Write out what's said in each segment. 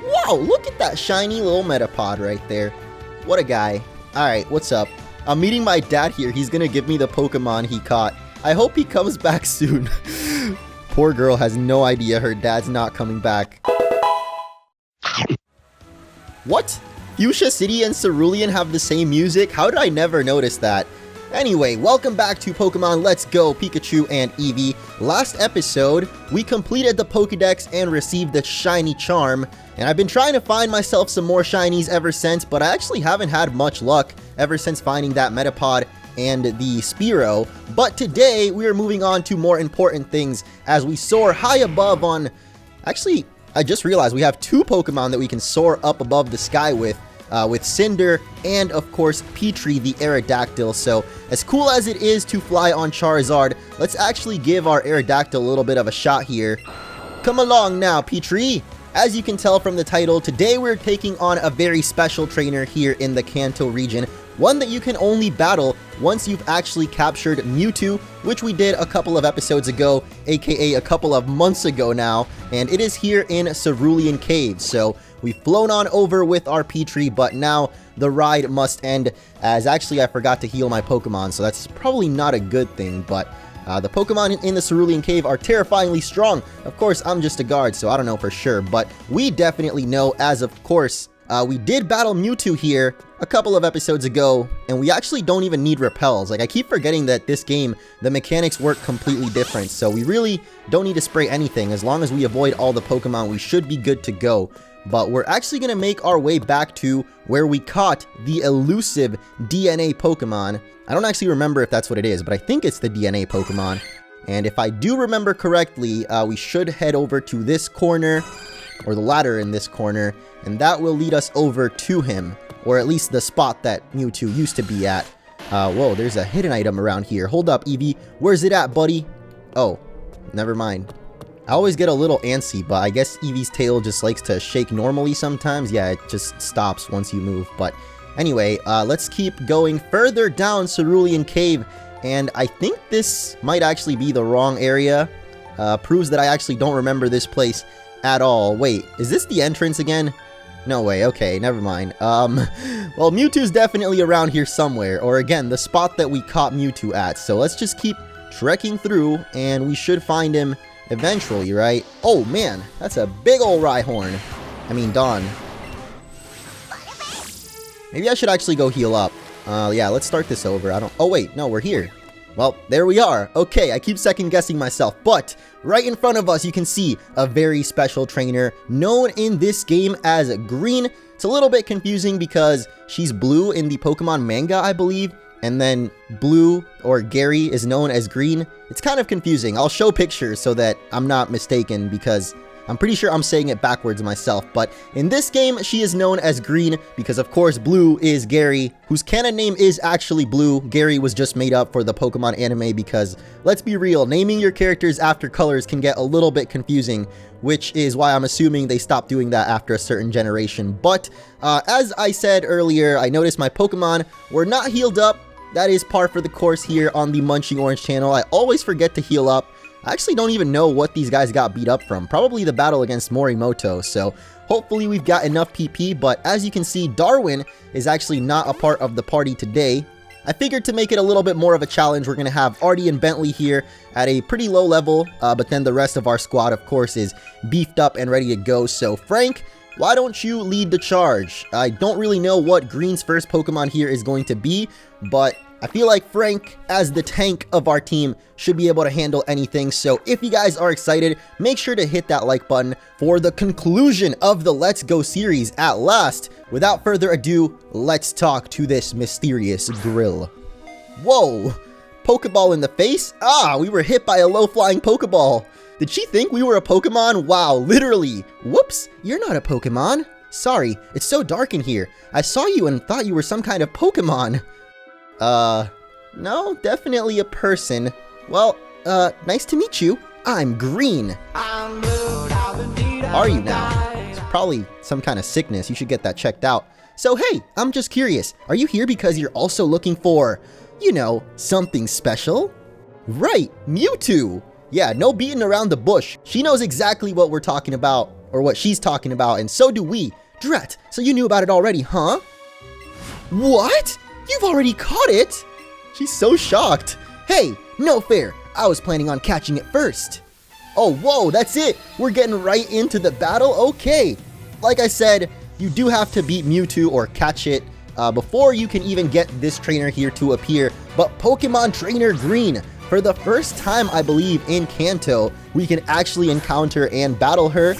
Wow, look at that shiny little Metapod right there. What a guy. Alright, what's up? I'm meeting my dad here. He's gonna give me the Pokemon he caught. I hope he comes back soon. Poor girl has no idea her dad's not coming back. What? Fuchsia City and Cerulean have the same music? How did I never notice that? Anyway, welcome back to Pokemon Let's Go Pikachu and Eevee. Last episode, we completed the Pokédex and received the shiny charm. And I've been trying to find myself some more shinies ever since, but I actually haven't had much luck ever since finding that Metapod and the Spearow. But today, we are moving on to more important things as we soar high above on... Actually, I just realized we have two Pokemon that we can soar up above the sky with Cinder and, of course, Petrie the Aerodactyl. So, as cool as it is to fly on Charizard, let's actually give our Aerodactyl a little bit of a shot here. Come along now, Petrie! As you can tell from the title, today we're taking on a very special trainer here in the Kanto region, one that you can only battle once you've actually captured Mewtwo, which we did a couple of episodes ago, aka a couple of months ago now, and it is here in Cerulean Cave. So we've flown on over with our Petrie, but now the ride must end, as actually I forgot to heal my Pokemon, so that's probably not a good thing, but the Pokemon in the Cerulean Cave are terrifyingly strong. Of course, I'm just a guard, so I don't know for sure, but we definitely know, as of course, we did battle Mewtwo here a couple of episodes ago, and we actually don't even need repels. Like, I keep forgetting that this game, the mechanics work completely different, so we really don't need to spray anything. As long as we avoid all the Pokemon, we should be good to go. But we're actually going to make our way back to where we caught the elusive DNA Pokemon. I don't actually remember if that's what it is, but I think it's the DNA Pokemon. And if I do remember correctly, we should head over to this corner, or the ladder in this corner, and that will lead us over to him, or at least the spot that Mewtwo used to be at. Whoa, there's a hidden item around here. Hold up, Eevee. Where's it at, buddy? Oh, never mind. I always get a little antsy, but I guess Eevee's tail just likes to shake normally sometimes. Yeah, it just stops once you move. But anyway, let's keep going further down Cerulean Cave. And I think this might actually be the wrong area. Proves that I actually don't remember this place at all. Wait, is this the entrance again? No way, okay, never mind. Well, Mewtwo's definitely around here somewhere. Or again, the spot that we caught Mewtwo at. So let's just keep trekking through, and we should find him eventually, right? Oh man, that's a big ol' Rhyhorn. I mean, Dawn. Maybe I should actually go heal up. Yeah, let's start this over. Oh wait, no, we're here. Well, there we are. Okay, I keep second guessing myself, but right in front of us, you can see a very special trainer known in this game as Green. It's a little bit confusing because she's blue in the Pokemon manga, I believe, and then Blue, or Gary, is known as Green. It's kind of confusing. I'll show pictures so that I'm not mistaken, because I'm pretty sure I'm saying it backwards myself. But in this game, she is known as Green because, of course, Blue is Gary, whose canon name is actually Blue. Gary was just made up for the Pokemon anime because, let's be real, naming your characters after colors can get a little bit confusing, which is why I'm assuming they stopped doing that after a certain generation. But as I said earlier, I noticed my Pokemon were not healed up. That is par for the course here on the MunchingOrange channel. I always forget to heal up. I actually don't even know what these guys got beat up from. Probably the battle against Morimoto. So hopefully we've got enough PP. But as you can see, Darwin is actually not a part of the party today. I figured to make it a little bit more of a challenge, we're going to have Artie and Bentley here at a pretty low level. But then the rest of our squad, of course, is beefed up and ready to go. So Frank, why don't you lead the charge? I don't really know what Green's first Pokemon here is going to be, but I feel like Frank, as the tank of our team, should be able to handle anything. So if you guys are excited, make sure to hit that like button for the conclusion of the Let's Go series at last. Without further ado, let's talk to this mysterious grill. Whoa! Pokeball in the face? Ah, we were hit by a low-flying Pokeball. Did she think we were a Pokemon? Wow, literally. Whoops, you're not a Pokemon. Sorry, it's so dark in here. I saw you and thought you were some kind of Pokemon. No, definitely a person. Well, nice to meet you. I'm Green. Are you now? It's probably some kind of sickness. You should get that checked out. So hey, I'm just curious. Are you here because you're also looking for, you know, something special? Right, Mewtwo. Yeah, no beating around the bush. She knows exactly what we're talking about. or what she's talking about, and so do we. Drat, so you knew about it already, huh? What? You've already caught it? She's so shocked. Hey, no fair. I was planning on catching it first. Oh, whoa, that's it. We're getting right into the battle. Okay. Like I said, you do have to beat Mewtwo or catch it before you can even get this trainer here to appear. But Pokemon Trainer Green, for the first time, I believe, in Kanto, we can actually encounter and battle her,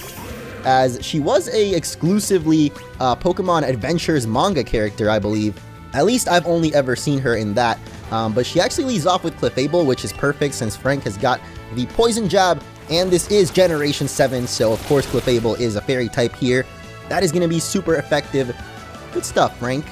as she was a exclusively Pokemon Adventures manga character, I believe. At least I've only ever seen her in that. But she actually leads off with Clefable, which is perfect since Frank has got the Poison Jab, and this is Generation 7, so of course Clefable is a Fairy type here. That is going to be super effective. Good stuff, Frank.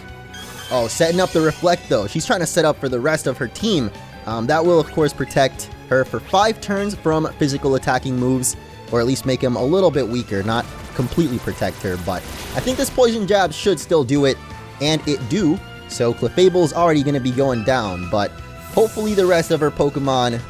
Oh, setting up the Reflect though. She's trying to set up for the rest of her team. That will of course protect her for 5 turns from physical attacking moves, or at least make him a little bit weaker, not completely protect her, but I think this Poison Jab should still do it, and it do. So Clefable's already going to be going down, but hopefully the rest of her Pokemon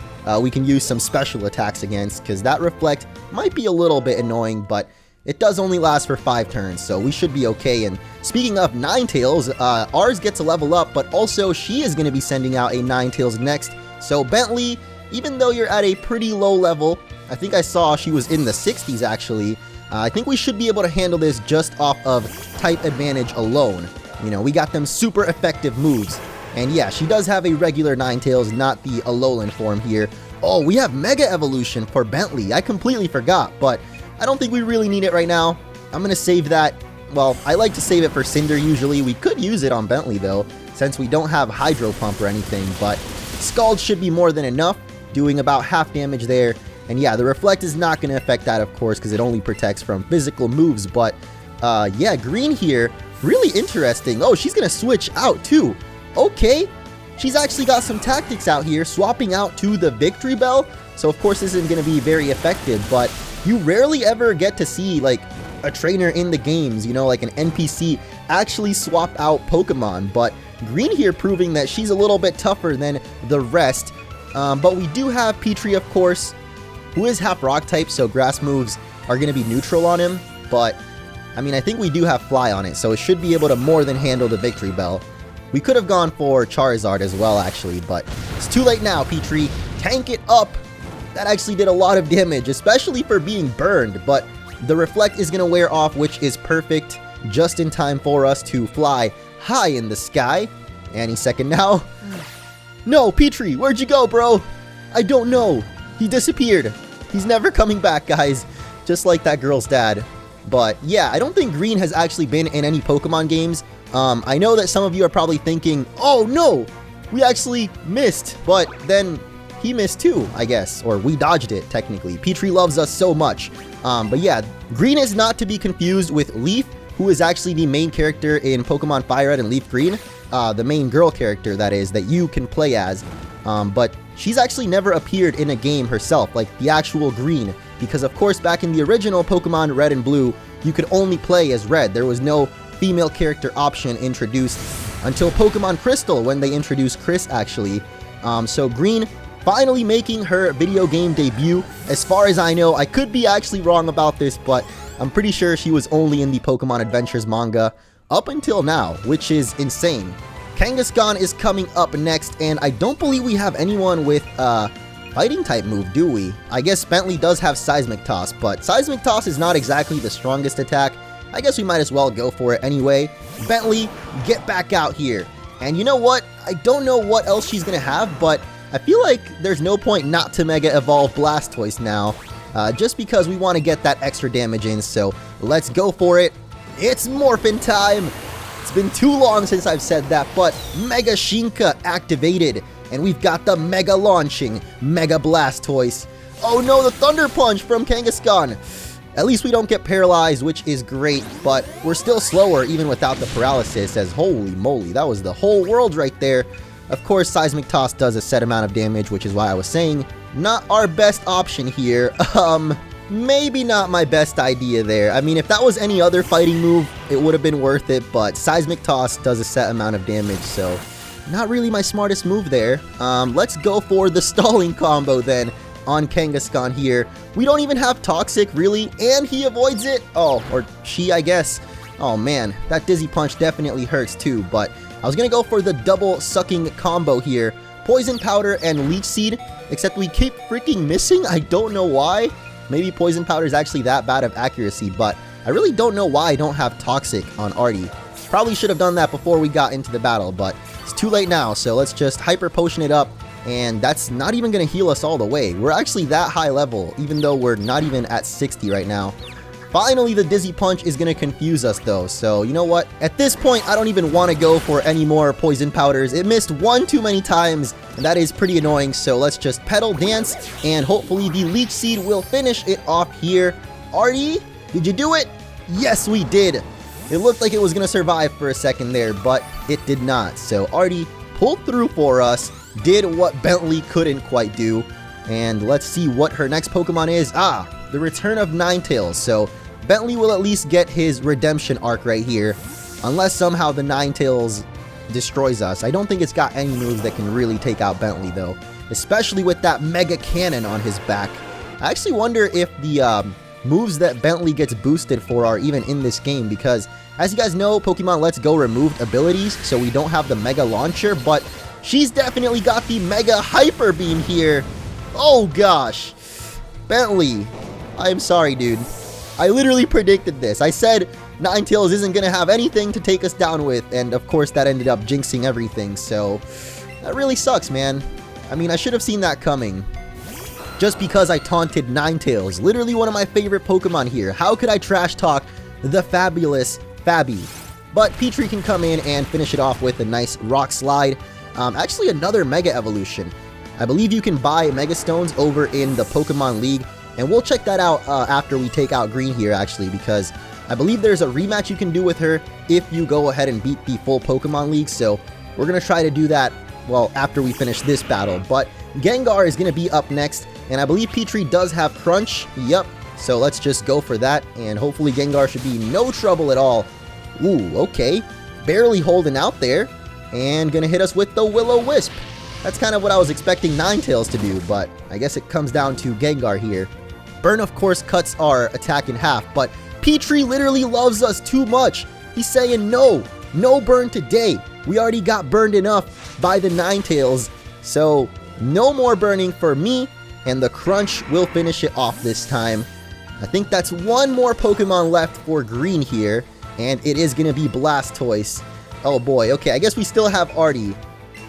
we can use some special attacks against, because that Reflect might be a little bit annoying, but it does only last for 5 turns, so we should be okay. And speaking of Ninetales, ours gets a level up, but also she is going to be sending out a Ninetales next. So Bentley, even though you're at a pretty low level, I think I saw she was in the 60s actually, I think we should be able to handle this just off of type advantage alone. You know, we got them super effective moves. And yeah, she does have a regular Ninetales, not the Alolan form here. Oh, we have Mega Evolution for Bentley. I completely forgot, but I don't think we really need it right now. I'm going to save that. Well, I like to save it for Cinder usually. We could use it on Bentley though, since we don't have Hydro Pump or anything, but Scald should be more than enough, doing about half damage there. And yeah, the Reflect is not going to affect that, of course, because it only protects from physical moves. But yeah, Green here, really interesting. Oh, she's going to switch out too. Okay, she's actually got some tactics out here, swapping out to the Victory Bell. So of course this isn't going to be very effective, but you rarely ever get to see like a trainer in the games, you know, like an NPC actually swap out Pokemon. But Green here proving that she's a little bit tougher than the rest. But we do have Petrie, of course, who is half rock type, so grass moves are going to be neutral on him. But I mean, I think we do have Fly on it, so it should be able to more than handle the Victory Bell. We could have gone for Charizard as well, actually, but it's too late now, Petrie. Tank it up. That actually did a lot of damage, especially for being burned, but the Reflect is going to wear off, which is perfect, just in time for us to fly high in the sky. Any second now. No, Petrie, where'd you go, bro? I don't know. He disappeared. He's never coming back, guys, just like that girl's dad. But yeah, I don't think Green has actually been in any Pokemon games. I know that some of you are probably thinking, oh no, we actually missed, but then he missed too, I guess, or we dodged it technically. Petrie loves us so much. But yeah, Green is not to be confused with Leaf, who is actually the main character in Pokemon Fire Red and Leaf Green, the main girl character that is, that you can play as. But she's actually never appeared in a game herself, like the actual Green, because of course back in the original Pokemon Red and Blue, you could only play as Red. There was no female character option introduced until Pokemon Crystal, when they introduced Chris actually. So Green finally making her video game debut. As far as I know, I could be actually wrong about this, but I'm pretty sure she was only in the Pokemon Adventures manga up until now, which is insane. Kangaskhan is coming up next, and I don't believe we have anyone with fighting type move, do we? I guess Bentley does have Seismic Toss, but Seismic Toss is not exactly the strongest attack. I guess we might as well go for it anyway. Bentley, get back out here. And you know what? I don't know what else she's gonna have, but I feel like there's no point not to Mega Evolve Blastoise now, just because we want to get that extra damage in, so let's go for it. It's Morphin time! It's been too long since I've said that, but Mega Shinka activated, and we've got the Mega launching Mega Blastoise. Oh no, the Thunder Punch from Kangaskhan! At least we don't get paralyzed, which is great, but we're still slower even without the paralysis, as holy moly, that was the whole world right there. Of course, Seismic Toss does a set amount of damage, which is why I was saying, not our best option here. Maybe not my best idea there. I mean, if that was any other fighting move, it would have been worth it, but Seismic Toss does a set amount of damage, so not really my smartest move there. Let's go for the stalling combo then. on Kangaskhan here. We don't even have Toxic, really, and he avoids it. Oh, or she, I guess. Oh man, that Dizzy Punch definitely hurts too, but I was gonna go for the double sucking combo here. Poison Powder and Leech Seed, except we keep freaking missing. I don't know why. Maybe Poison Powder is actually that bad of accuracy, but I really don't know why I don't have Toxic on Artie. Probably should have done that before we got into the battle, but it's too late now, so let's just Hyper Potion it up, and that's not even going to heal us all the way. We're actually that high level, even though we're not even at 60 right now. Finally, the Dizzy Punch is going to confuse us though, so you know what? At this point, I don't even want to go for any more Poison Powders. It missed one too many times, and that is pretty annoying, so let's just Petal Dance, and hopefully the Leech Seed will finish it off here. Artie, did you do it? Yes, we did! It looked like it was going to survive for a second there, but it did not. So Artie pulled through for us, did what Bentley couldn't quite do, and let's see what her next Pokemon is. Ah, the return of Ninetales. So Bentley will at least get his redemption arc right here, unless somehow the Ninetales destroys us. I don't think it's got any moves that can really take out Bentley though, especially with that Mega Cannon on his back. I actually wonder if the moves that Bentley gets boosted for are even in this game, because as you guys know, Pokemon Let's Go removed abilities, so we don't have the Mega Launcher, but she's definitely got the Mega Hyper Beam here. Oh gosh. Bentley, I'm sorry, dude. I literally predicted this. I said Ninetales isn't going to have anything to take us down with, and of course that ended up jinxing everything, so that really sucks, man. I mean, I should have seen that coming. Just because I taunted Ninetales, literally one of my favorite Pokemon here. How could I trash talk the fabulous Fabby? But Petrie can come in and finish it off with a nice Rock Slide. Actually, another Mega Evolution. I believe you can buy Mega Stones over in the Pokemon League, and we'll check that out after we take out Green here, actually, because I believe there's a rematch you can do with her if you go ahead and beat the full Pokemon League, so we're going to try to do that, well, after we finish this battle. But Gengar is going to be up next, and I believe Petrie does have Crunch. Yep. So let's just go for that, and hopefully Gengar should be no trouble at all. Ooh, okay. Barely holding out there, and gonna hit us with the Will-O-Wisp. That's kind of what I was expecting Ninetales to do, but I guess it comes down to Gengar here. Burn, of course, cuts our attack in half, but Petrie literally loves us too much. He's saying no burn today. We already got burned enough by the Ninetales, so no more burning for me, and the Crunch will finish it off this time. I think that's one more Pokemon left for Green here, and it is going to be Blastoise. Oh boy, okay, I guess we still have Artie.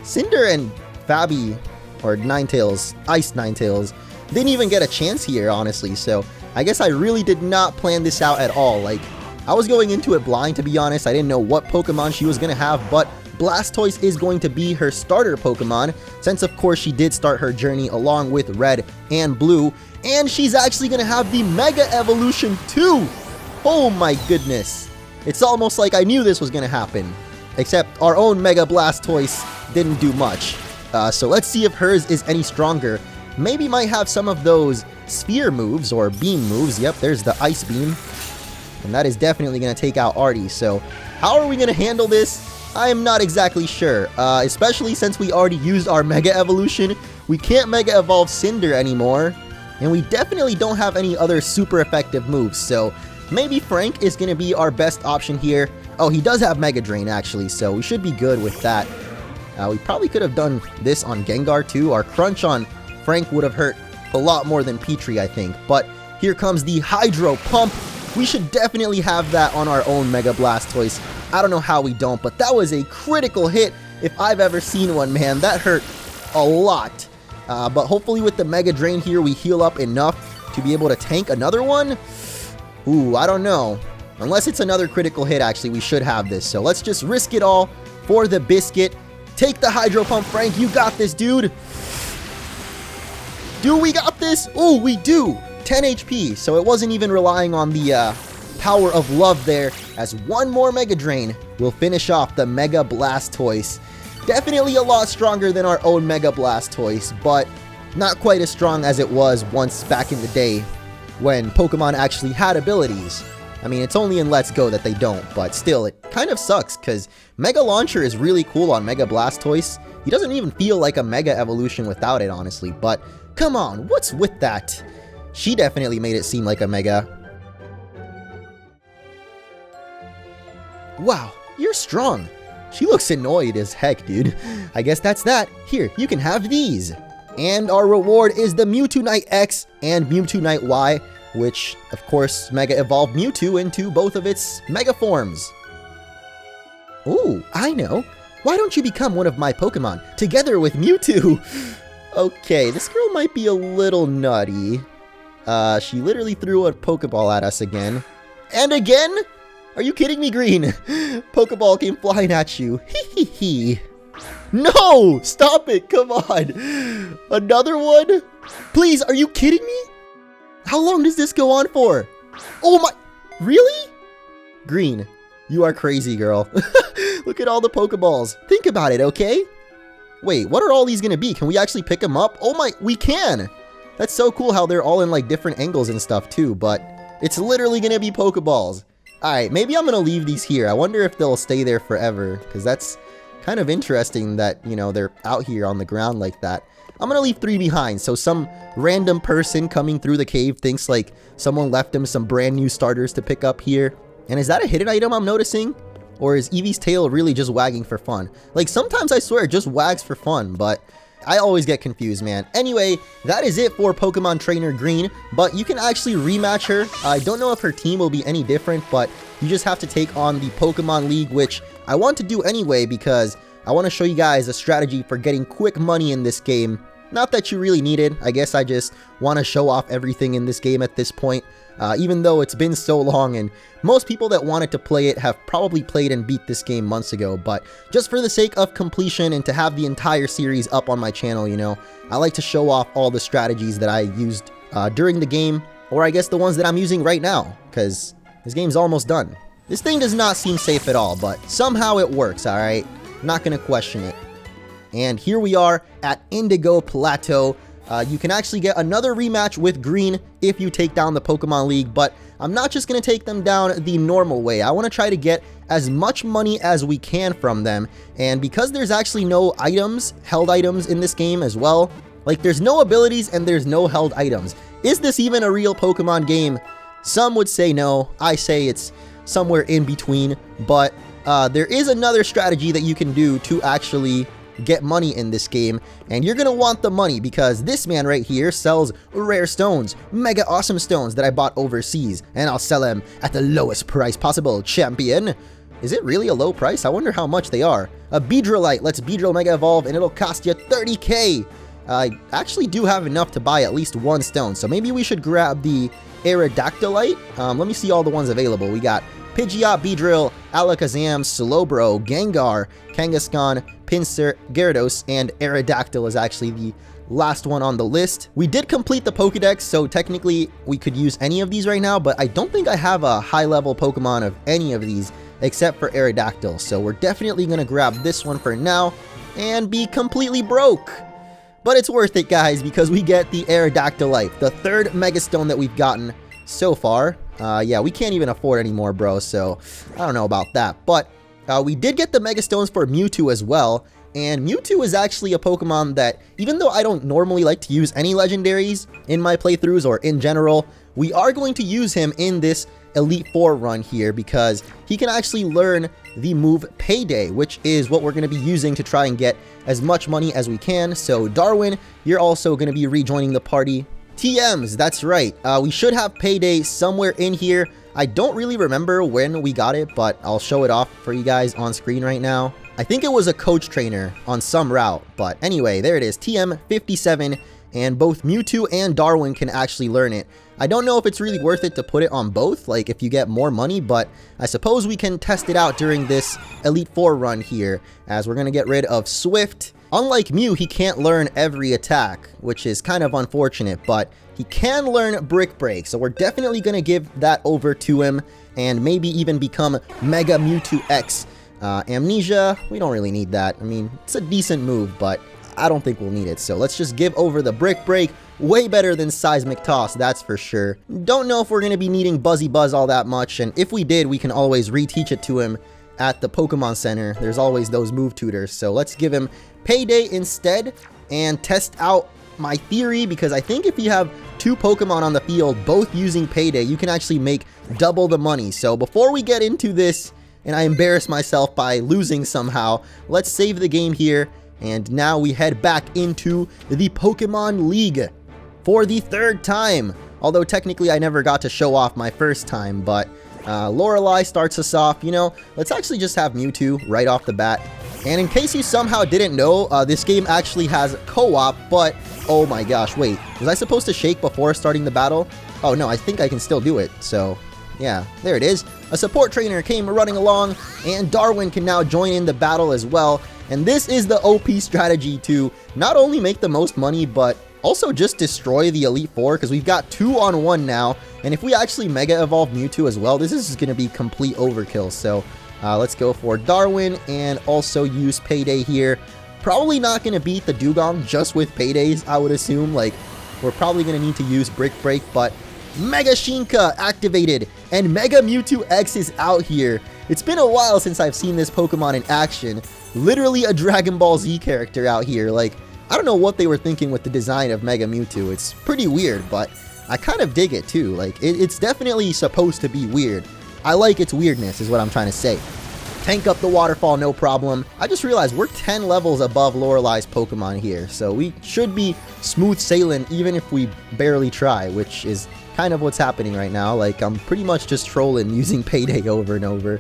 Cinder and Fabby, or Ninetales, Ice Ninetales, didn't even get a chance here, honestly, so I guess I really did not plan this out at all. Like, I was going into it blind, to be honest. I didn't know what Pokemon she was going to have, but Blastoise is going to be her starter Pokemon, since of course she did start her journey along with Red and Blue, and she's actually going to have the Mega Evolution too! Oh my goodness. It's almost like I knew this was going to happen, except our own Mega Blastoise didn't do much. So let's see if hers is any stronger. Maybe might have some of those Sphere moves or Beam moves. Yep, there's the Ice Beam, and that is definitely going to take out Artie. So how are we going to handle this? I am not exactly sure, especially since we already used our Mega Evolution. We can't Mega Evolve Cinder anymore, and we definitely don't have any other super effective moves, so maybe Frank is going to be our best option here. Oh, he does have Mega Drain, actually, so we should be good with that. We probably could have done this on Gengar, too. Our Crunch on Frank would have hurt a lot more than Petrie, I think, but here comes the Hydro Pump. We should definitely have that on our own Mega Blastoise. I don't know how we don't, but that was a critical hit if I've ever seen one, man. That hurt a lot. But hopefully with the Mega Drain here, we heal up enough to be able to tank another one. Ooh, I don't know. Unless it's another critical hit, actually, we should have this. So let's just risk it all for the biscuit. Take the Hydro Pump, Frank. You got this, dude. Do we got this? Ooh, we do. 10 HP. So it wasn't even relying on the power of love there, as one more Mega Drain will finish off the Mega Blastoise. Definitely a lot stronger than our own Mega Blastoise, but not quite as strong as it was once back in the day when Pokemon actually had abilities. I mean, it's only in Let's Go that they don't, but still, it kind of sucks, because Mega Launcher is really cool on Mega Blastoise. He doesn't even feel like a Mega Evolution without it, honestly, but Come on, what's with that? She definitely made it seem like a Mega. Wow, you're strong. She looks annoyed as heck, dude. I guess that's that. Here, you can have these. And our reward is the Mewtwo Knight X and Mewtwo Knight Y, which, of course, Mega evolved Mewtwo into both of its Mega forms. Ooh, I know. Why don't you become one of my Pokemon, together with Mewtwo? Okay, this girl might be a little nutty. She literally threw a Pokeball at us again. And again? Are you kidding me, Green? Pokeball came flying at you. Hee hee hee. No! Stop it! Come on! Another one? Please, are you kidding me? How long does this go on for? Oh my... Really? Green, you are crazy, girl. Look at all the Pokeballs. Think about it, okay? Wait, what are all these gonna be? Can we actually pick them up? Oh my... We can! That's so cool how they're all in, like, different angles and stuff, too, but it's literally gonna be Pokeballs. Alright, maybe I'm gonna leave these here. I wonder if they'll stay there forever, because that's kind of interesting that, you know, they're out here on the ground like that. I'm gonna leave 3 behind, so some random person coming through the cave thinks like someone left them some brand new starters to pick up here. And is that a hidden item I'm noticing? Or is Eevee's tail really just wagging for fun? Like, sometimes I swear it just wags for fun, but I always get confused, man. Anyway, that is it for Pokemon Trainer Green, but you can actually rematch her. I don't know if her team will be any different, but you just have to take on the Pokemon League, which I want to do anyway because I want to show you guys a strategy for getting quick money in this game. Not that you really need it. I guess I just want to show off everything in this game at this point. Even though it's been so long and most people that wanted to play it have probably played and beat this game months ago, but just for the sake of completion and to have the entire series up on my channel, you know, I like to show off all the strategies that I used during the game, or I guess the ones that I'm using right now, because this game's almost done. This thing does not seem safe at all, but somehow it works, alright? Not gonna question it. And here we are at Indigo Plateau. You can actually get another rematch with Green if you take down the Pokemon League, but I'm not just going to take them down the normal way. I want to try to get as much money as we can from them, and because there's actually no items, held items in this game as well, like there's no abilities and there's no held items. Is this even a real Pokemon game? Some would say no. I say it's somewhere in between, but there is another strategy that you can do to actually get money in this game, and you're gonna want the money because this man right here sells rare stones, mega awesome stones that I bought overseas, and I'll sell them at the lowest price possible, champion. Is it really a low price? I wonder how much they are. A Beedrillite lets Beedrill Mega Evolve, and it'll cost you 30k. I actually do have enough to buy at least 1 stone, so maybe we should grab the Aerodactylite. Let me see all the ones available. We got Pidgeot, Beedrill, Alakazam, Slowbro, Gengar, Kangaskhan, Pinsir, Gyarados, and Aerodactyl is actually the last one on the list. We did complete the Pokedex, so technically we could use any of these right now, but I don't think I have a high-level Pokemon of any of these except for Aerodactyl, so we're definitely going to grab this one for now and be completely broke. But it's worth it, guys, because we get the Aerodactylite, the 3rd Megastone that we've gotten so far. Yeah, we can't even afford any more, bro, so I don't know about that. But we did get the Megastones for Mewtwo as well, and Mewtwo is actually a Pokemon that, even though I don't normally like to use any legendaries in my playthroughs or in general, we are going to use him in this Elite Four run here because he can actually learn the move Payday, which is what we're going to be using to try and get as much money as we can. So Darwin, you're also going to be rejoining the party. TMs, that's right. We should have Payday somewhere in here. I don't really remember when we got it, but I'll show it off for you guys on screen right now. I think it was a coach trainer on some route, but anyway, there it is, TM57, and both Mewtwo and Darwin can actually learn it. I don't know if it's really worth it to put it on both, like if you get more money, but I suppose we can test it out during this Elite Four run here, as we're going to get rid of Swift. Unlike Mew, he can't learn every attack, which is kind of unfortunate, but he can learn Brick Break, so we're definitely going to give that over to him, and maybe even become Mega Mewtwo X. Amnesia, we don't really need that. I mean, it's a decent move, but I don't think we'll need it, so let's just give over the Brick Break. Way better than Seismic Toss, that's for sure. Don't know if we're going to be needing Buzzy Buzz all that much, and if we did, we can always reteach it to him at the Pokemon Center. There's always those move tutors, so let's give him Payday instead and test out my theory, because I think if you have 2 Pokemon on the field, both using Payday, you can actually make double the money. So before we get into this, and I embarrass myself by losing somehow, let's save the game here, and now we head back into the Pokemon League for the 3rd time. Although technically I never got to show off my first time, but Lorelei starts us off. You know, let's actually just have Mewtwo right off the bat. And in case you somehow didn't know, this game actually has co-op, but oh my gosh, wait, was I supposed to shake before starting the battle? Oh no, I think I can still do it, so yeah, there it is. A support trainer came running along, and Darwin can now join in the battle as well. And this is the OP strategy to not only make the most money, but also just destroy the Elite Four, because we've got 2-on-1 now. And if we actually Mega Evolve Mewtwo as well, this is just going to be complete overkill. So let's go for Darwin and also use Payday here. Probably not going to beat the Dugong just with Paydays, I would assume. Like, we're probably going to need to use Brick Break, but Mega Shinka activated, and Mega Mewtwo X is out here. It's been a while since I've seen this Pokemon in action. Literally a Dragon Ball Z character out here. Like, I don't know what they were thinking with the design of Mega Mewtwo. It's pretty weird, but I kind of dig it too. Like, it's definitely supposed to be weird. I like its weirdness, is what I'm trying to say. Tank up the waterfall, no problem. I just realized we're 10 levels above Lorelei's Pokemon here, so we should be smooth sailing even if we barely try, which is kind of what's happening right now. Like, I'm pretty much just trolling using Payday over and over,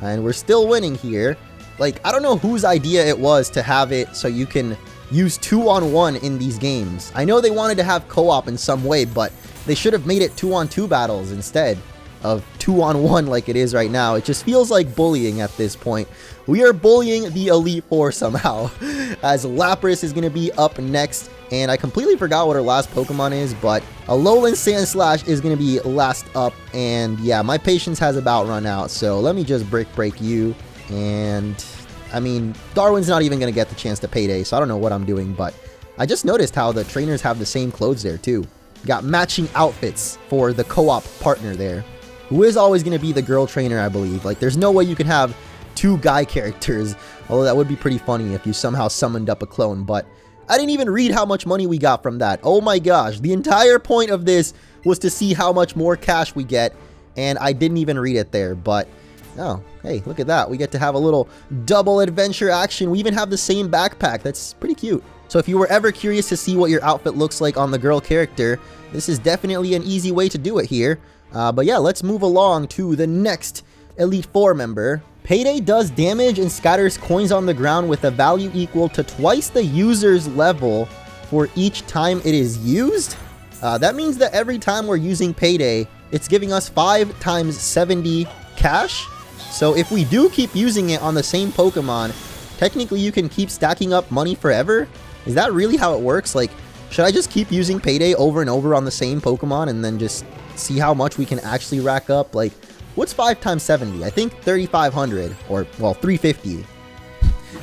and we're still winning here. Like, I don't know whose idea it was to have it so you can use 2-on-1 in these games. I know they wanted to have co-op in some way, but they should have made it 2-on-2 battles instead of 2-on-1 like it is right now. It just feels like bullying at this point. We are bullying the Elite Four somehow, as Lapras is going to be up next, and I completely forgot what our last Pokemon is, but Alolan Sandslash is going to be last up, and yeah, my patience has about run out, so let me just Brick Break you, and I mean, Darwin's not even going to get the chance to Payday, so I don't know what I'm doing, but I just noticed how the trainers have the same clothes there too. Got matching outfits for the co-op partner there, who is always going to be the girl trainer, I believe. Like, there's no way you can have 2 guy characters, although that would be pretty funny if you somehow summoned up a clone, but I didn't even read how much money we got from that. Oh my gosh, the entire point of this was to see how much more cash we get, and I didn't even read it there, but oh, hey, look at that. We get to have a little double adventure action. We even have the same backpack. That's pretty cute. So if you were ever curious to see what your outfit looks like on the girl character, this is definitely an easy way to do it here. But yeah, let's move along to the next Elite Four member. Payday does damage and scatters coins on the ground with a value equal to twice the user's level for each time it is used. That means that every time we're using Payday, it's giving us 5 times 70 cash. So if we do keep using it on the same Pokemon, technically you can keep stacking up money forever. Is that really how it works? Like, should I just keep using Payday over and over on the same Pokemon and then just see how much we can actually rack up? Like, what's 5 times 70? I think 3,500, or, well, 350.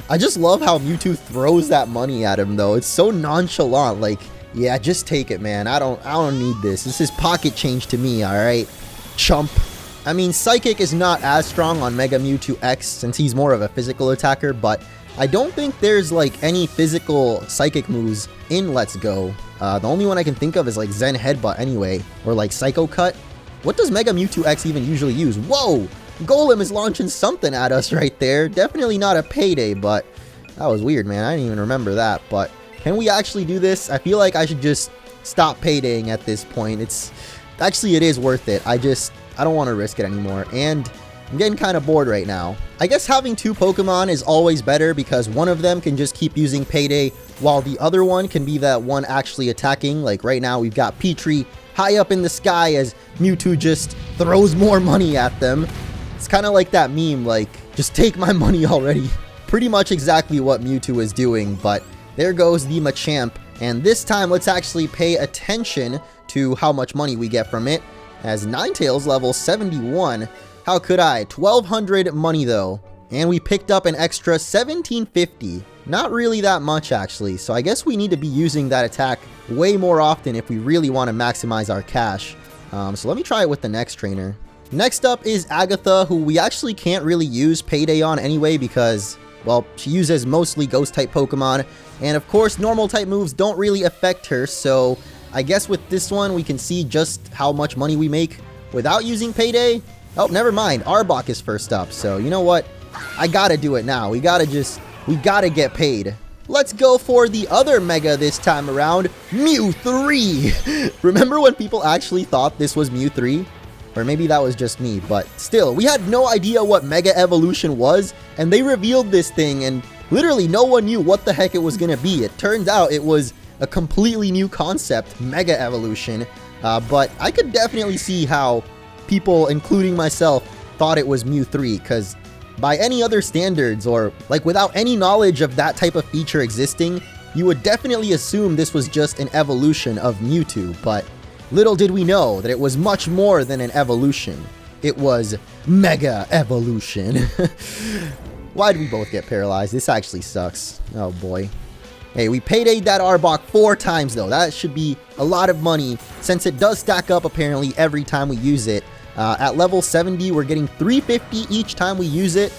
I just love how Mewtwo throws that money at him, though. It's so nonchalant. Like, yeah, just take it, man. I don't need this. This is pocket change to me, alright? Chump. I mean, Psychic is not as strong on Mega Mewtwo X since he's more of a physical attacker, but I don't think there's like any physical Psychic moves in Let's Go. The only one I can think of is like Zen Headbutt anyway, or like Psycho Cut. What does Mega Mewtwo X even usually use? Whoa! Golem is launching something at us right there. Definitely not a Payday, but that was weird, man. I didn't even remember that, but can we actually do this? I feel like I should just stop Paydaying at this point. It is worth it. I don't want to risk it anymore, and I'm getting kind of bored right now. I guess having 2 Pokemon is always better because one of them can just keep using Payday while the other one can be that one actually attacking. Like right now we've got Petrie high up in the sky as Mewtwo just throws more money at them. It's kind of like that meme, like, just take my money already. Pretty much exactly what Mewtwo is doing, but there goes the Machamp. And this time let's actually pay attention to how much money we get from it. As Ninetales level 71. How could I? 1,200 money though. And we picked up an extra 1,750. Not really that much actually, so I guess we need to be using that attack way more often if we really want to maximize our cash. So let me try it with the next trainer. Next up is Agatha, who we actually can't really use Payday on anyway because well, she uses mostly Ghost-type Pokemon, and of course, Normal-type moves don't really affect her, so I guess with this one, we can see just how much money we make without using Payday. Oh, never mind, Arbok is first up, so you know what? I gotta do it now. We gotta get paid. Let's go for the other Mega this time around, Mew 3! Remember when people actually thought this was Mew 3? Or maybe that was just me, but still, we had no idea what Mega Evolution was, and they revealed this thing, and literally no one knew what the heck it was gonna be. It turns out it was a completely new concept, Mega Evolution, but I could definitely see how people, including myself, thought it was Mew 3, because by any other standards, or like without any knowledge of that type of feature existing, you would definitely assume this was just an evolution of Mewtwo, but little did we know that it was much more than an evolution. It was Mega Evolution. Why did we both get paralyzed? This actually sucks. Oh boy. Hey, we paydayed that Arbok 4 times though. That should be a lot of money since it does stack up apparently every time we use it. At level 70, we're getting 350 each time we use it.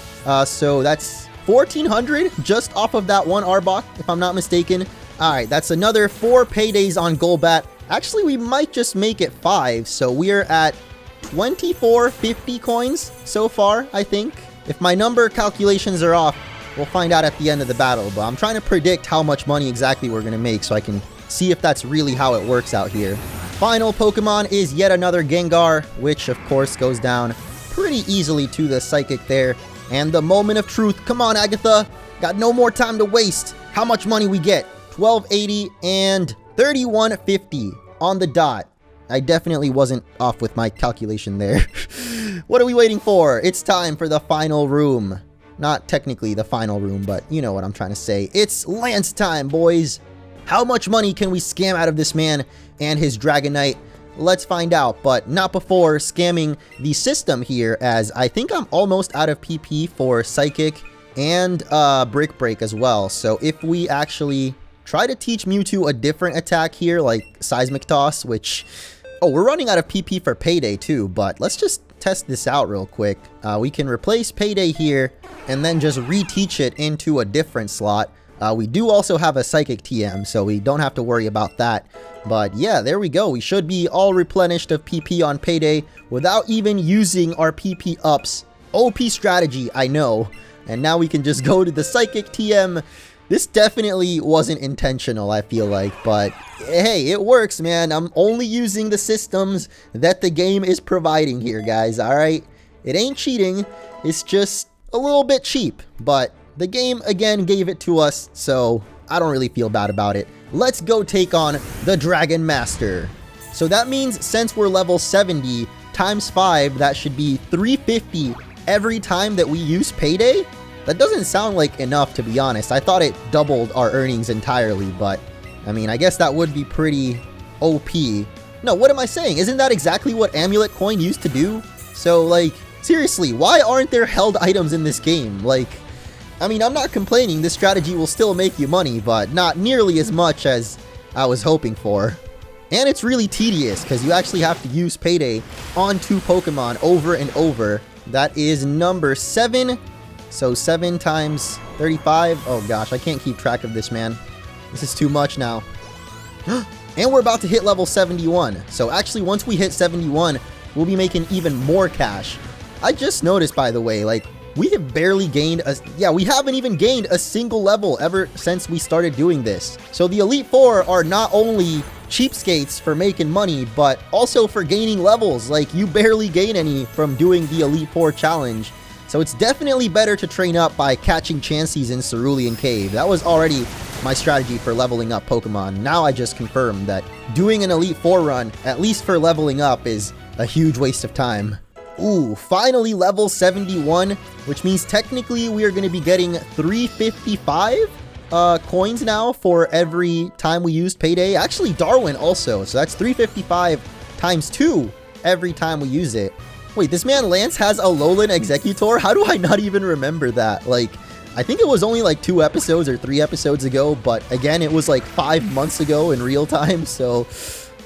So that's 1,400 just off of that one Arbok, if I'm not mistaken. Alright, that's another 4 paydays on Golbat. Actually, we might just make it 5, so we're at 2450 coins so far, I think. If my number calculations are off, we'll find out at the end of the battle, but I'm trying to predict how much money exactly we're going to make so I can see if that's really how it works out here. Final Pokemon is yet another Gengar, which of course goes down pretty easily to the Psychic there. And the moment of truth, come on Agatha, got no more time to waste. How much money we get? 1280 and 3150 on the dot. I definitely wasn't off with my calculation there. What are we waiting for? It's time for the final room. Not technically the final room, but you know what I'm trying to say. It's Lance time, boys. How much money can we scam out of this man and his Dragonite? Let's find out, but not before scamming the system here, as I think I'm almost out of PP for Psychic and Brick Break as well. So if we actually try to teach Mewtwo a different attack here, like Seismic Toss, which... Oh, we're running out of PP for Payday too, but let's just test this out real quick. We can replace Payday here and then just reteach it into a different slot. We do also have a Psychic TM, so we don't have to worry about that. But yeah, there we go. We should be all replenished of PP on Payday without even using our PP ups. OP strategy, I know. And now we can just go to the Psychic TM. This definitely wasn't intentional, I feel like, but hey, it works, man. I'm only using the systems that the game is providing here, guys, alright? It ain't cheating, it's just a little bit cheap, but the game, again, gave it to us, so I don't really feel bad about it. Let's go take on the Dragon Master. So that means since we're level 70, times 5, that should be 350 every time that we use Payday? That doesn't sound like enough, to be honest. I thought it doubled our earnings entirely, but I mean, I guess that would be pretty OP. No, what am I saying? Isn't that exactly what Amulet Coin used to do? So, like, seriously, why aren't there held items in this game? Like, I mean, I'm not complaining. This strategy will still make you money, but not nearly as much as I was hoping for. And it's really tedious, because you actually have to use Payday on 2 Pokemon over and over. That is number 7. So 7 times 35. Oh gosh, I can't keep track of this, man. This is too much now. And we're about to hit level 71. So actually, once we hit 71, we'll be making even more cash. I just noticed, by the way, like, we have barely gained a... Yeah, we haven't even gained a single level ever since we started doing this. So the Elite Four are not only cheapskates for making money, but also for gaining levels. Like, you barely gain any from doing the Elite Four challenge. So it's definitely better to train up by catching Chanseys in Cerulean Cave. That was already my strategy for leveling up Pokemon. Now I just confirmed that doing an Elite Four run, at least for leveling up, is a huge waste of time. Ooh, finally level 71, which means technically we are going to be getting 355 coins now for every time we used Payday. Actually, Darwin also, so that's 355 times 2 every time we use it. Wait, this man Lance has a Alolan Executor? How do I not even remember that? Like, I think it was only like 2 episodes or 3 episodes ago, but again, it was like 5 months ago in real time, so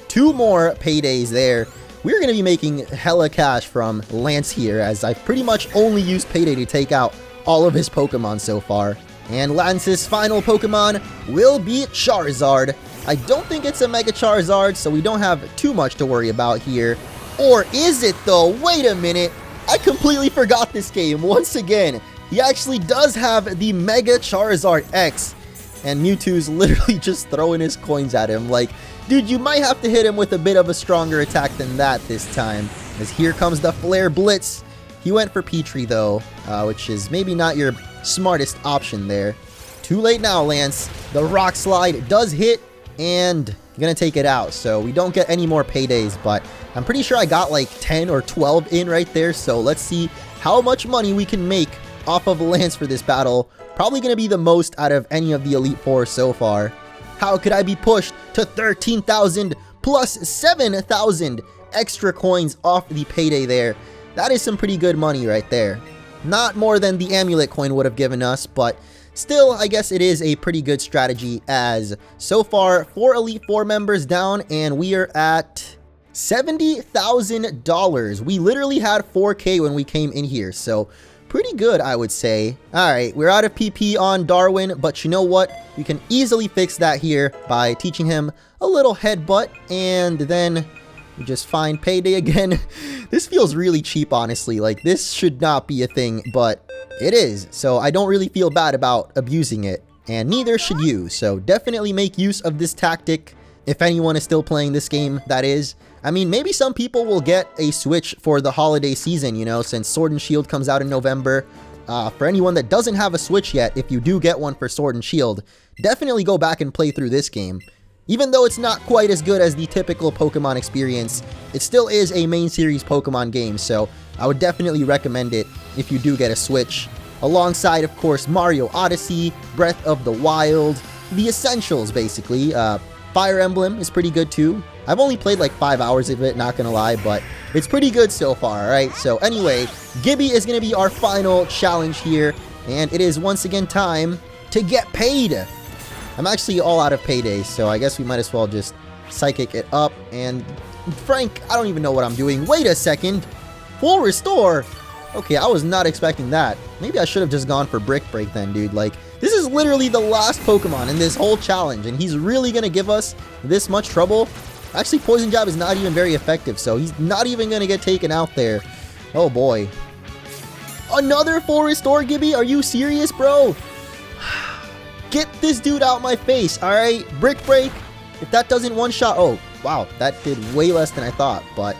2 more paydays there. We're going to be making hella cash from Lance here, as I've pretty much only used Payday to take out all of his Pokemon so far. And Lance's final Pokemon will be Charizard. I don't think it's a Mega Charizard, so we don't have too much to worry about here. Or is it though? Wait a minute. I completely forgot this game once again. He actually does have the Mega Charizard X. And Mewtwo's literally just throwing his coins at him. Like, dude, you might have to hit him with a bit of a stronger attack than that this time. As here comes the Flare Blitz. He went for Petrie though, which is maybe not your smartest option there. Too late now, Lance. The Rock Slide does hit, and you're gonna take it out. So we don't get any more paydays, but I'm pretty sure I got like 10 or 12 in right there. So let's see how much money we can make off of Lance for this battle. Probably gonna be the most out of any of the Elite Four so far. How could I be pushed to 13,000 plus 7,000 extra coins off the payday there? That is some pretty good money right there. Not more than the Amulet coin would have given us, but still, I guess it is a pretty good strategy, as so far 4 Elite Four members down, and we are at $70,000. We literally had 4K when we came in here, so pretty good, I would say. Alright, we're out of PP on Darwin, but you know what? We can easily fix that here by teaching him a little headbutt, and then we just find payday again. This feels really cheap, honestly. Like, this should not be a thing, but it is. So I don't really feel bad about abusing it, and neither should you. So definitely make use of this tactic if anyone is still playing this game, that is. I mean, maybe some people will get a Switch for the holiday season, you know, since Sword and Shield comes out in November. For anyone that doesn't have a Switch yet, if you do get one for Sword and Shield, definitely go back and play through this game. Even though it's not quite as good as the typical Pokemon experience, it still is a main series Pokemon game, so I would definitely recommend it if you do get a Switch. Alongside, of course, Mario Odyssey, Breath of the Wild, the essentials, basically. Fire Emblem is pretty good too. I've only played like 5 hours of it, not gonna lie, but it's pretty good so far, alright? So anyway, Gibby is gonna be our final challenge here, and it is once again time to get paid. I'm actually all out of paydays, so I guess we might as well just psychic it up. And Frank, I don't even know what I'm doing. Wait a second. Full restore? Okay, I was not expecting that. Maybe I should have just gone for Brick Break then, dude. Like, this is literally the last Pokemon in this whole challenge, and he's really gonna give us this much trouble? Actually, Poison Jab is not even very effective, so he's not even gonna get taken out there. Oh boy. Another full restore, Gibby? Are you serious, bro? Get this dude out my face, alright? Brick Break. If that doesn't one-shot... Oh, wow. That did way less than I thought, but...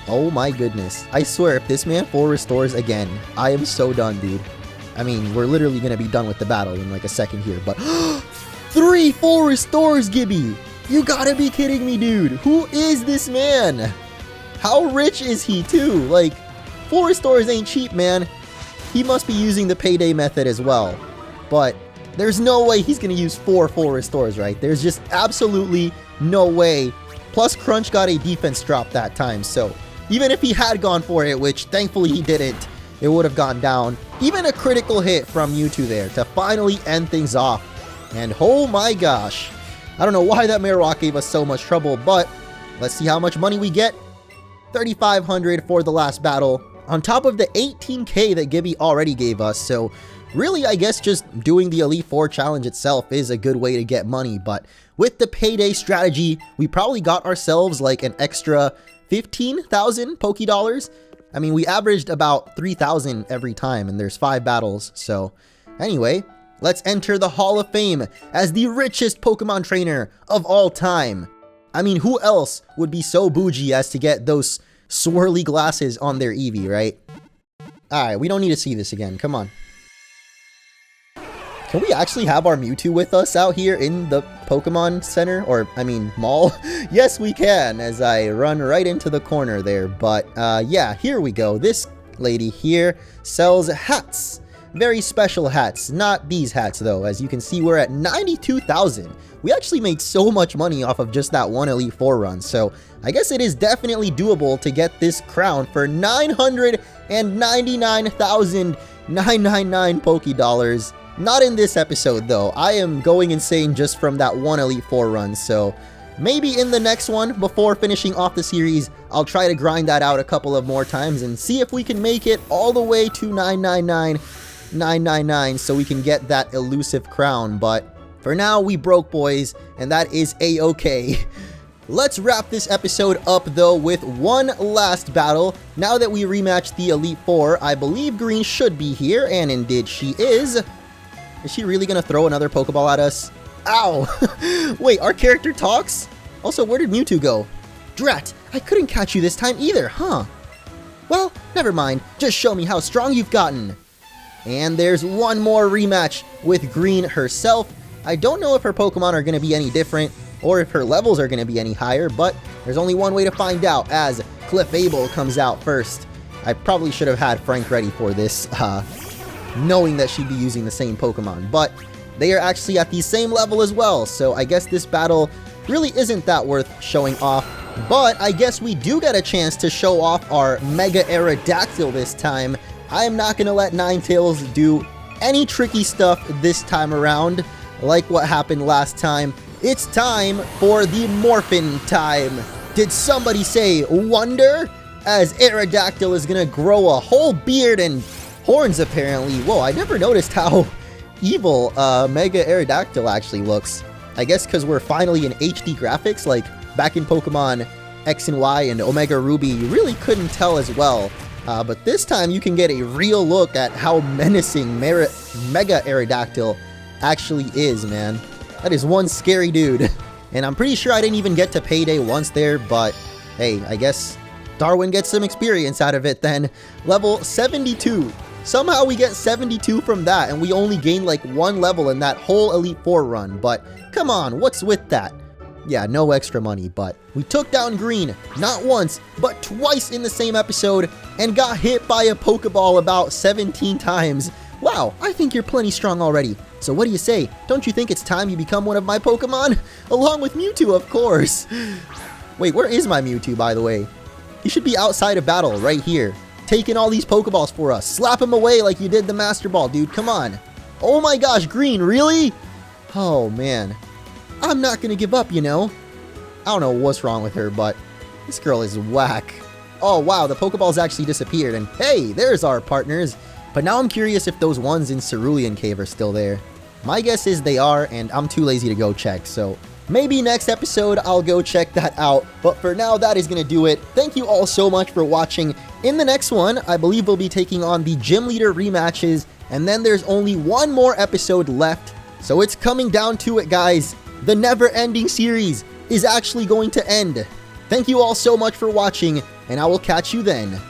Oh my goodness. I swear, if this man full restores again, I am so done, dude. I mean, we're literally going to be done with the battle in like a second here, but... 3 full restores, Gibby! You gotta be kidding me, dude. Who is this man? How rich is he, too? Like, full restores ain't cheap, man. He must be using the payday method as well. But... there's no way he's going to use 4 full restores, right? There's just absolutely no way. Plus, Crunch got a defense drop that time, so even if he had gone for it, which thankfully he didn't, it would have gone down. Even a critical hit from Mewtwo there to finally end things off. And oh my gosh. I don't know why that Marowak gave us so much trouble, but let's see how much money we get. 3,500 for the last battle, on top of the 18K that Gibby already gave us, so... really, I guess just doing the Elite Four challenge itself is a good way to get money, but with the payday strategy, we probably got ourselves like an extra 15,000 Pokédollars. I mean, we averaged about 3,000 every time, and there's 5 battles, so anyway, let's enter the Hall of Fame as the richest Pokemon trainer of all time. I mean, who else would be so bougie as to get those swirly glasses on their Eevee, right? Alright, we don't need to see this again, come on. Can we actually have our Mewtwo with us out here in the Pokemon Center? Or, I mean, mall? Yes, we can, as I run right into the corner there. But, yeah, here we go. This lady here sells hats. Very special hats. Not these hats, though. As you can see, we're at 92,000. We actually made so much money off of just that one Elite Four run. So, I guess it is definitely doable to get this crown for 999,999 Pokédollars. Not in this episode, though. I am going insane just from that one Elite Four run, so maybe in the next one, before finishing off the series, I'll try to grind that out a couple of more times and see if we can make it all the way to 999. 999 so we can get that elusive crown, but for now, we broke, boys, and that is a-okay. Let's wrap this episode up, though, with one last battle. Now that we rematched the Elite Four, I believe Green should be here, and indeed she is. Is she really gonna throw another Pokeball at us? Ow! Wait, our character talks? Also, where did Mewtwo go? Drat, I couldn't catch you this time either, huh? Well, never mind. Just show me how strong you've gotten. And there's one more rematch with Green herself. I don't know if her Pokemon are going to be any different, or if her levels are going to be any higher, but there's only one way to find out, as Clefable comes out first. I probably should have had Frank ready for this, knowing that she'd be using the same Pokemon, but they are actually at the same level as well, so I guess this battle really isn't that worth showing off, but I guess we do get a chance to show off our Mega Aerodactyl this time. I am not going to let Ninetales do any tricky stuff this time around, like what happened last time. It's time for the Morphin time. Did somebody say wonder? As Aerodactyl is gonna grow a whole beard and horns apparently. Whoa, I never noticed how evil Mega Aerodactyl actually looks. I guess because we're finally in HD graphics, like back in Pokemon X and Y and Omega Ruby, you really couldn't tell as well. But this time you can get a real look at how menacing Mega Aerodactyl actually is, man. That is one scary dude. And I'm pretty sure I didn't even get to Payday once there, but hey, I guess Darwin gets some experience out of it then. Level 72. Somehow we get 72 from that, and we only gained like one level in that whole Elite Four run, but come on, what's with that? Yeah, no extra money, but we took down Green, not once, but twice in the same episode, and got hit by a Pokeball about 17 times. Wow, I think you're plenty strong already. So what do you say? Don't you think it's time you become one of my Pokemon? Along with Mewtwo, of course. Wait, where is my Mewtwo, by the way? He should be outside of battle, right here. Taking all these Pokeballs for us. Slap him away like you did the Master Ball, dude. Come on. Oh my gosh, Green, really? Oh, man. I'm not gonna give up, you know. I don't know what's wrong with her, but this girl is whack. Oh, wow, the Pokeballs actually disappeared, and hey, there's our partners. But now I'm curious if those ones in Cerulean Cave are still there. My guess is they are, and I'm too lazy to go check, so maybe next episode I'll go check that out. But for now, that is going to do it. Thank you all so much for watching. In the next one, I believe we'll be taking on the Gym Leader rematches, and then there's only one more episode left. So it's coming down to it, guys. The never-ending series is actually going to end. Thank you all so much for watching, and I will catch you then.